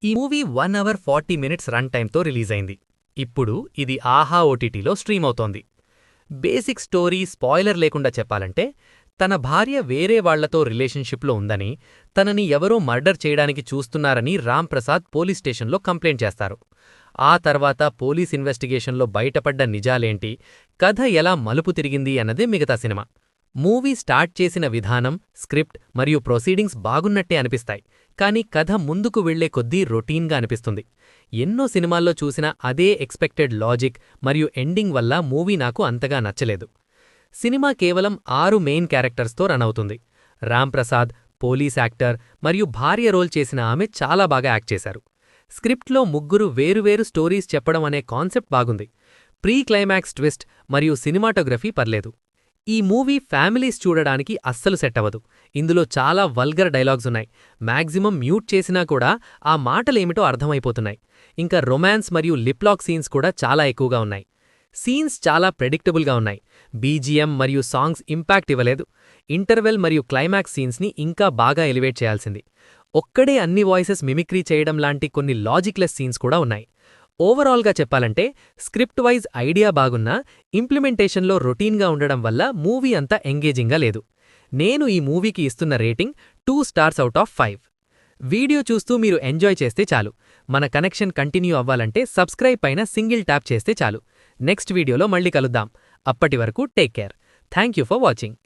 ఈ movie 1 hour 40 minutes run టైంతో release అయింది. ఇప్పుడు ఇది ఆహా ఓటీటీలో స్ట్రీమ్ అవుతోంది. బేసిక్ స్టోరీ స్పాయిలర్ లేకుండా చెప్పాలంటే, తన భార్య వేరే వాళ్లతో రిలేషన్షిప్లో ఉందని, తనని ఎవరో మర్డర్ చేయడానికి చూస్తున్నారని రామ్ ప్రసాద్ పోలీస్ స్టేషన్లో కంప్లైంట్ చేస్తారు. ఆ తర్వాత పోలీస్ ఇన్వెస్టిగేషన్లో బయటపడ్డ నిజాలేంటి, కథ ఎలా మలుపు తిరిగింది అన్నదే మిగతా సినిమా. మూవీ స్టార్ట్ చేసిన విధానం, స్క్రిప్ట్ మరియు ప్రొసీడింగ్స్ బాగున్నట్టే అనిపిస్తాయి, కానీ కథ ముందుకు వెళ్లే కొద్దీ రొటీన్గా అనిపిస్తుంది. ఎన్నో సినిమాల్లో చూసిన అదే ఎక్స్పెక్టెడ్ లాజిక్ మరియు ఎండింగ్ వల్ల మూవీ నాకు అంతగా నచ్చలేదు. సినిమా కేవలం 6 మెయిన్ క్యారెక్టర్స్తో రన్ అవుతుంది. రామ్ ప్రసాద్, పోలీస్ యాక్టర్ మరియు భార్య రోల్ చేసిన ఆమె చాలా బాగా యాక్ట్ చేశారు. స్క్రిప్ట్లో ముగ్గురు వేరువేరు స్టోరీస్ చెప్పడం అనే కాన్సెప్ట్ బాగుంది. ప్రీ క్లైమాక్స్ ట్విస్ట్ మరియు సినిమాటోగ్రఫీ పర్లేదు. ఈ మూవీ ఫ్యామిలీస్ చూడడానికి అస్సలు సెట్ అవ్వదు. ఇందులో చాలా వల్గర్ డైలాగ్స్ ఉన్నాయి. మ్యాక్సిమం మ్యూట్ చేసినా కూడా ఆ మాటలేమిటో అర్థమైపోతున్నాయి. ఇంకా రొమాన్స్ మరియు లిప్లాక్ సీన్స్ కూడా చాలా ఎక్కువగా ఉన్నాయి. సీన్స్ చాలా ప్రెడిక్టబుల్గా ఉన్నాయి. బీజిఎం మరియు సాంగ్స్ ఇంపాక్ట్ ఇవ్వలేదు. ఇంటర్వెల్ మరియు క్లైమాక్స్ సీన్స్ని ఇంకా బాగా ఎలివేట్ చేయాల్సింది. ఒక్కడే అన్ని వాయిసెస్ మిమిక్రీ చేయడం లాంటి కొన్ని లాజిక్లెస్ సీన్స్ కూడా ఉన్నాయి. ఓవరాల్గా చెప్పాలంటే, స్క్రిప్ట్ వైజ్ ఐడియా బాగున్నా ఇంప్లిమెంటేషన్లో రొటీన్గా ఉండడం వల్ల మూవీ అంత ఎంగేజింగ్గా లేదు. నేను ఈ మూవీకి ఇస్తున్న rating 2 stars out of 5. Video చూస్తూ మీరు ఎంజాయ్ చేస్తే చాలు. మన కనెక్షన్ కంటిన్యూ అవ్వాలంటే సబ్స్క్రైబ్ పైన సింగిల్ ట్యాప్ చేస్తే చాలు. నెక్స్ట్ వీడియోలో మళ్ళీ కలుద్దాం. అప్పటి వరకు take care. Thank you for watching.